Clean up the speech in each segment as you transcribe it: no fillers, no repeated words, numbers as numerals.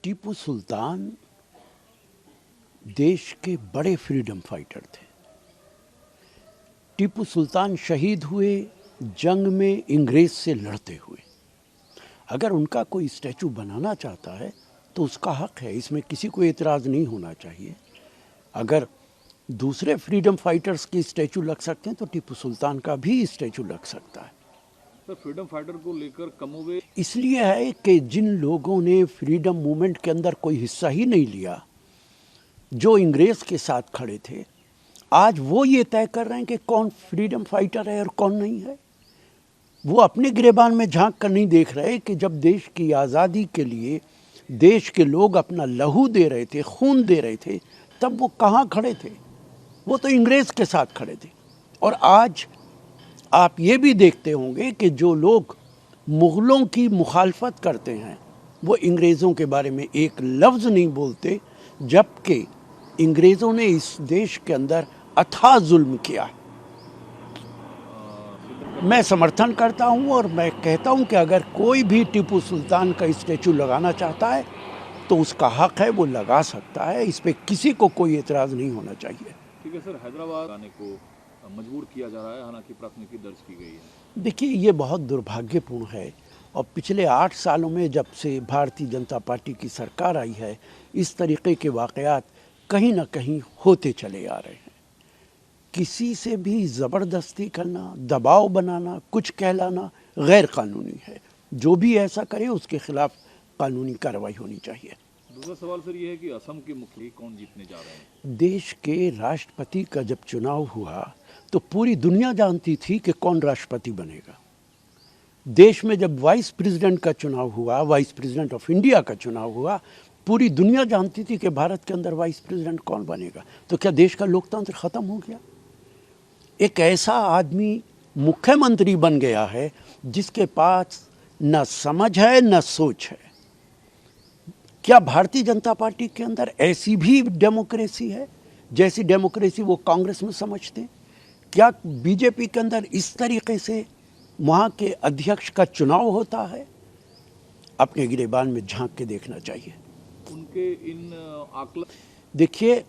टीपू सुल्तान देश के बड़े फ्रीडम फाइटर थे। टीपू सुल्तान शहीद हुए जंग में अंग्रेज से लड़ते हुए। अगर उनका कोई स्टैचू बनाना चाहता है तो उसका हक है, इसमें किसी को एतराज़ नहीं होना चाहिए। अगर दूसरे फ्रीडम फाइटर्स की स्टैचू लग सकते हैं तो टीपू सुल्तान का भी स्टैचू लग सकता है। सर, फ्रीडम फाइटर को लेकर कमोबेश इसलिए है कि जिन लोगों ने फ्रीडम मूवमेंट के अंदर कोई हिस्सा ही नहीं लिया, जो अंग्रेज के साथ खड़े थे, आज वो ये तय कर रहे हैं कि कौन फ्रीडम फाइटर है और कौन नहीं है। वो अपने गिरेबान में झांक कर नहीं देख रहे कि जब देश की आज़ादी के लिए देश के लोग अपना लहू दे रहे थे, खून दे रहे थे, तब वो कहाँ खड़े थे? वो तो अंग्रेज़ के साथ खड़े थे। और आज आप ये भी देखते होंगे कि जो लोग मुग़लों की मुखालफत करते हैं वो अंग्रेज़ों के बारे में एक लफ्ज़ नहीं बोलते, जबकि अंग्रेज़ों ने इस देश के अंदर अथाह जुल्म किया है। मैं समर्थन करता हूं और मैं कहता हूं कि अगर कोई भी टीपू सुल्तान का स्टैचू लगाना चाहता है तो उसका हक है, वो लगा सकता है। इस पे किसी को कोई एतराज़ नहीं होना चाहिए। ठीक है सर, हैदराबाद आने को मजबूर किया जा रहा है, हालांकि प्राथमिकी दर्ज की गई है। देखिए, ये बहुत दुर्भाग्यपूर्ण है और पिछले 8 सालों में जब से भारतीय जनता पार्टी की सरकार आई है, इस तरीके के वाक़यात कहीं ना कहीं होते चले आ रहे हैं। किसी से भी ज़बरदस्ती करना, दबाव बनाना, कुछ कहलाना गैर कानूनी है। जो भी ऐसा करे उसके खिलाफ कानूनी कार्रवाई होनी चाहिए। दूसरा सवाल सर ये है कि असम के मुखिया कौन जीतने जा रहे हैं? देश के राष्ट्रपति का जब चुनाव हुआ तो पूरी दुनिया जानती थी कि कौन राष्ट्रपति बनेगा। देश में जब वाइस प्रेसिडेंट का चुनाव हुआ, वाइस प्रेसिडेंट ऑफ इंडिया का चुनाव हुआ, पूरी दुनिया जानती थी कि भारत के अंदर वाइस प्रेसिडेंट कौन बनेगा। तो क्या देश का लोकतंत्र ख़त्म हो गया? एक ऐसा आदमी मुख्यमंत्री बन गया है जिसके पास न समझ है न सोच है। क्या भारतीय जनता पार्टी के अंदर ऐसी भी डेमोक्रेसी है जैसी डेमोक्रेसी वो कांग्रेस में समझते हैं? क्या बीजेपी के अंदर इस तरीके से वहाँ के अध्यक्ष का चुनाव होता है? अपने गिरेबान में झांक के देखना चाहिए। उनके इन आकलन, देखिए,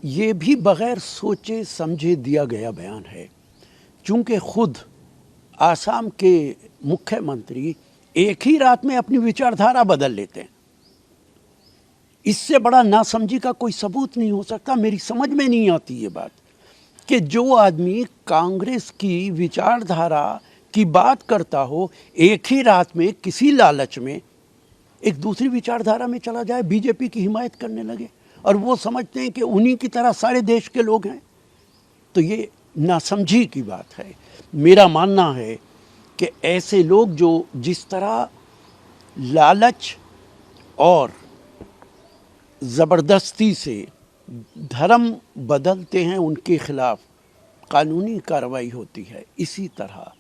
ये भी बगैर सोचे समझे दिया गया बयान है। चूंकि खुद आसाम के मुख्यमंत्री एक ही रात में अपनी विचारधारा बदल लेते हैं, इससे बड़ा नासमझी का कोई सबूत नहीं हो सकता। मेरी समझ में नहीं आती ये बात कि जो आदमी कांग्रेस की विचारधारा की बात करता हो, एक ही रात में किसी लालच में एक दूसरी विचारधारा में चला जाए, बीजेपी की हिमायत करने लगे और वो समझते हैं कि उन्हीं की तरह सारे देश के लोग हैं। तो ये नासमझी की बात है। मेरा मानना है कि ऐसे लोग जो जिस तरह लालच और ज़बरदस्ती से धर्म बदलते हैं, उनके खिलाफ कानूनी कार्रवाई होती है। इसी तरह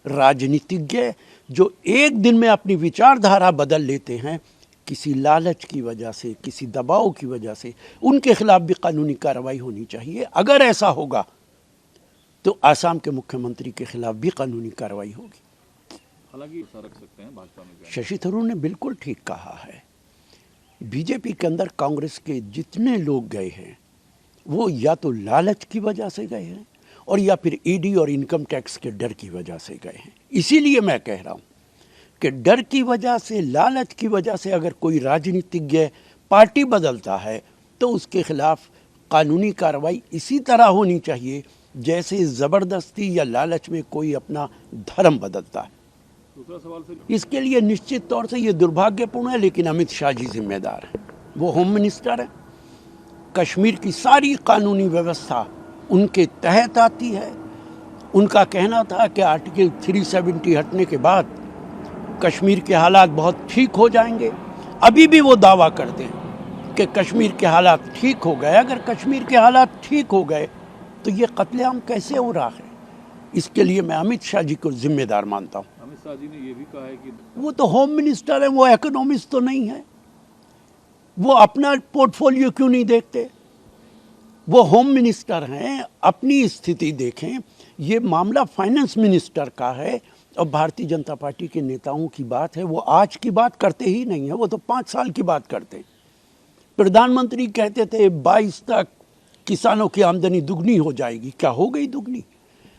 राजनीतिज्ञ जो एक दिन में अपनी विचारधारा बदल लेते हैं, किसी लालच की वजह से, किसी दबाव की वजह से, उनके खिलाफ भी कानूनी कार्रवाई होनी चाहिए। अगर ऐसा होगा तो आसाम के मुख्यमंत्री के खिलाफ भी कानूनी कार्रवाई होगी। हालांकि रख सकते हैं भाजपा में। शशि थरूर ने बिल्कुल ठीक कहा है। बीजेपी के अंदर कांग्रेस के जितने लोग गए हैं वो या तो लालच की वजह से गए हैं और या फिर ईडी और इनकम टैक्स के डर की वजह से गए हैं। इसीलिए मैं कह रहा हूँ कि डर की वजह से, लालच की वजह से अगर कोई राजनीतिज्ञ पार्टी बदलता है तो उसके खिलाफ कानूनी कार्रवाई इसी तरह होनी चाहिए जैसे ज़बरदस्ती या लालच में कोई अपना धर्म बदलता है। दूसरा सवाल सर, इसके लिए निश्चित तौर से ये दुर्भाग्यपूर्ण है, लेकिन अमित शाह जी जिम्मेदार हैं। वो होम मिनिस्टर हैं। कश्मीर की सारी कानूनी व्यवस्था उनके तहत आती है। उनका कहना था कि आर्टिकल 370 हटने के बाद कश्मीर के हालात बहुत ठीक हो जाएंगे। अभी भी वो दावा करते हैं कि कश्मीर के हालात ठीक हो गए। अगर कश्मीर के हालात ठीक हो गए तो ये कत्लेआम कैसे हो रहा है? इसके लिए मैं अमित शाह जी को जिम्मेदार मानता हूँ। अमित शाह जी ने ये भी कहा है कि वो तो होम मिनिस्टर है, वो इकोनॉमिस्ट तो नहीं है। वो अपना पोर्टफोलियो क्यों नहीं देखते? वो होम मिनिस्टर हैं, अपनी स्थिति देखें। ये मामला फाइनेंस मिनिस्टर का है और भारतीय जनता पार्टी के नेताओं की बात है, वो आज की बात करते ही नहीं है, वो तो 5 साल की बात करते हैं। प्रधानमंत्री कहते थे 22 तक किसानों की आमदनी दुगनी हो जाएगी, क्या हो गई दुगनी?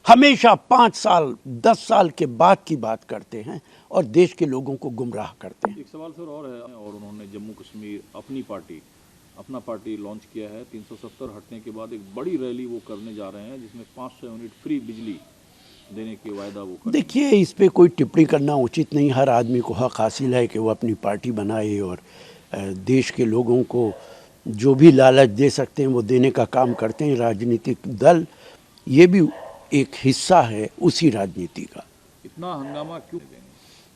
हमेशा 5 साल 10 साल के बाद की बात करते हैं और देश के लोगों को गुमराह करते हैं। एक सवाल सर और है, और उन्होंने जम्मू कश्मीर अपना पार्टी लॉन्च किया है। 370 हटने के बाद एक बड़ी रैली वो करने जा रहे हैं, जिसमें 500 यूनिट फ्री बिजली देने के वायदा वो कर। देखिए, इस पे कोई टिप्पणी करना उचित नहीं। हर आदमी को हक हासिल है कि वो अपनी पार्टी बनाए और देश के लोगों को जो भी लालच दे सकते हैं वो देने का काम करते हैं। राजनीतिक दल ये भी एक हिस्सा है उसी राजनीति का। इतना हंगामा क्यों देंगे?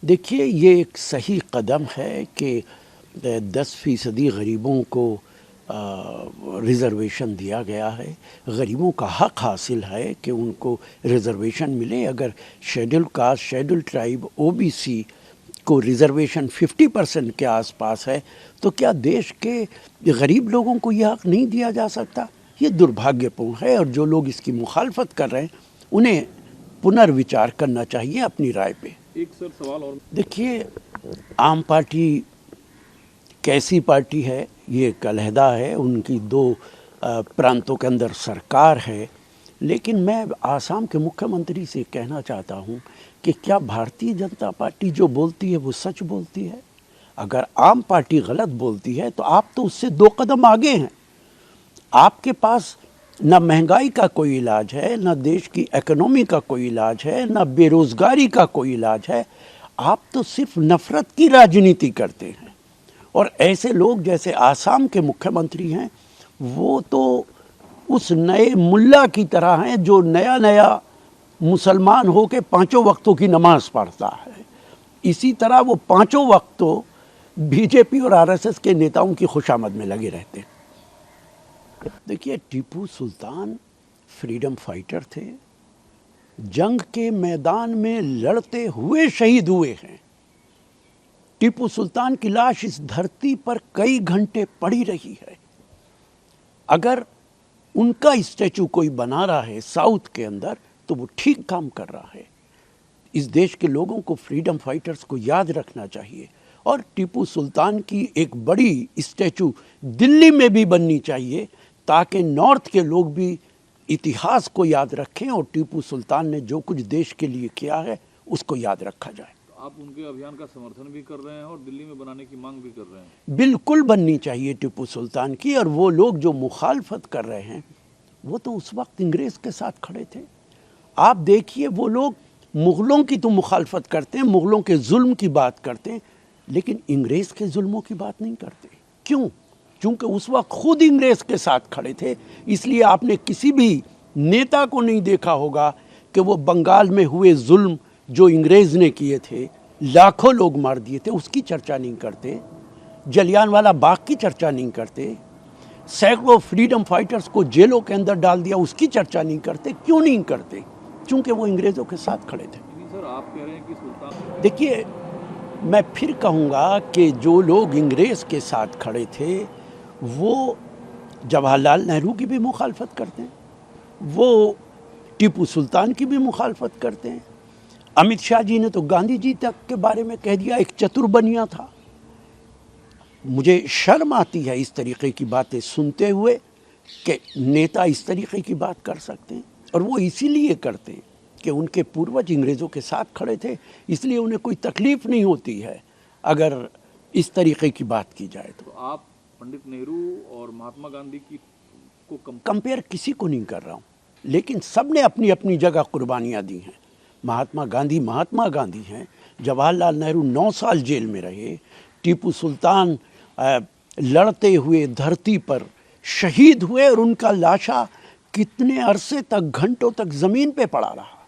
देखिए, ये एक सही कदम है कि 10% गरीबों को रिज़र्वेशन दिया गया है। गरीबों का हक हासिल है कि उनको रिज़र्वेशन मिले। अगर schedule caste, schedule tribe, OBC को रिज़र्वेशन 50% के आसपास है तो क्या देश के गरीब लोगों को यह हक नहीं दिया जा सकता? ये दुर्भाग्यपूर्ण है और जो लोग इसकी मुखालफत कर रहे हैं उन्हें पुनर्विचार करना चाहिए अपनी राय पे। एक सर सवाल और, देखिए, आम पार्टी कैसी पार्टी है ये एक अलहदा है, उनकी 2 प्रांतों के अंदर सरकार है। लेकिन मैं आसाम के मुख्यमंत्री से कहना चाहता हूँ कि क्या भारतीय जनता पार्टी जो बोलती है वो सच बोलती है? अगर आम पार्टी गलत बोलती है तो आप तो उससे 2 कदम आगे हैं। आपके पास न महंगाई का कोई इलाज है, न देश की इकोनॉमी का कोई इलाज है, न बेरोजगारी का कोई इलाज है। आप तो सिर्फ नफरत की राजनीति करते हैं। और ऐसे लोग जैसे आसाम के मुख्यमंत्री हैं, वो तो उस नए मुल्ला की तरह हैं जो नया नया मुसलमान हो के 5 वक्तों की नमाज पढ़ता है। इसी तरह वो 5 वक्त तो बीजेपी और आरएसएस के नेताओं की खुशामद में लगे रहते हैं। देखिए, टीपू सुल्तान फ्रीडम फाइटर थे, जंग के मैदान में लड़ते हुए शहीद हुए हैं। टीपू सुल्तान की लाश इस धरती पर कई घंटे पड़ी रही है। अगर उनका स्टैचू कोई बना रहा है साउथ के अंदर तो वो ठीक काम कर रहा है। इस देश के लोगों को, फ्रीडम फाइटर्स को याद रखना चाहिए और टीपू सुल्तान की एक बड़ी स्टैचू दिल्ली में भी बननी चाहिए ताकि नॉर्थ के लोग भी इतिहास को याद रखें और टीपू सुल्तान ने जो कुछ देश के लिए किया है उसको याद रखा जाए। आप उनके अभियान का समर्थन भी कर रहे हैं और दिल्ली में बनाने की मांग भी कर रहे हैं। बिल्कुल बननी चाहिए टीपू सुल्तान की। और वो लोग जो मुखालफत कर रहे हैं वो तो उस वक्त अंग्रेज़ के साथ खड़े थे। आप देखिए, वो लोग मुग़लों की तो मुखालफत करते हैं, मुग़लों के जुल्म की बात करते हैं, लेकिन अंग्रेज़ के जुल्मों की बात नहीं करते। क्यों? क्योंकि उस वक्त खुद अंग्रेज़ के साथ खड़े थे। इसलिए आपने किसी भी नेता को नहीं देखा होगा कि वो बंगाल में हुए जुल्म जो अंग्रेज़ ने किए थे, लाखों लोग मार दिए थे, उसकी चर्चा नहीं करते। जलियांवाला बाग की चर्चा नहीं करते। सैकड़ों फ्रीडम फाइटर्स को जेलों के अंदर डाल दिया, उसकी चर्चा नहीं करते। क्यों नहीं करते? क्योंकि वो अंग्रेज़ों के साथ खड़े थे। सर, आप कह रहे हैं कि सुल्तान, देखिए, मैं फिर कहूँगा कि जो लोग अंग्रेज़ के साथ खड़े थे वो जवाहरलाल नेहरू की भी मुखालफत करते हैं, वो टीपू सुल्तान की भी मुखालफत करते हैं। अमित शाह जी ने तो गांधी जी तक के बारे में कह दिया एक चतुर बनिया था। मुझे शर्म आती है इस तरीके की बातें सुनते हुए कि नेता इस तरीके की बात कर सकते हैं। और वो इसीलिए करते हैं कि उनके पूर्वज अंग्रेज़ों के साथ खड़े थे, इसलिए उन्हें कोई तकलीफ़ नहीं होती है अगर इस तरीके की बात की जाए तो। आप पंडित नेहरू और महात्मा गांधी की को कंपेयर किसी को नहीं कर रहा हूँ, लेकिन सब ने अपनी अपनी जगह कुर्बानियाँ दी हैं। महात्मा गांधी हैं। जवाहरलाल नेहरू 9 साल जेल में रहे। टीपू सुल्तान लड़ते हुए धरती पर शहीद हुए और उनका लाशा कितने अरसे तक, घंटों तक ज़मीन पे पड़ा रहा।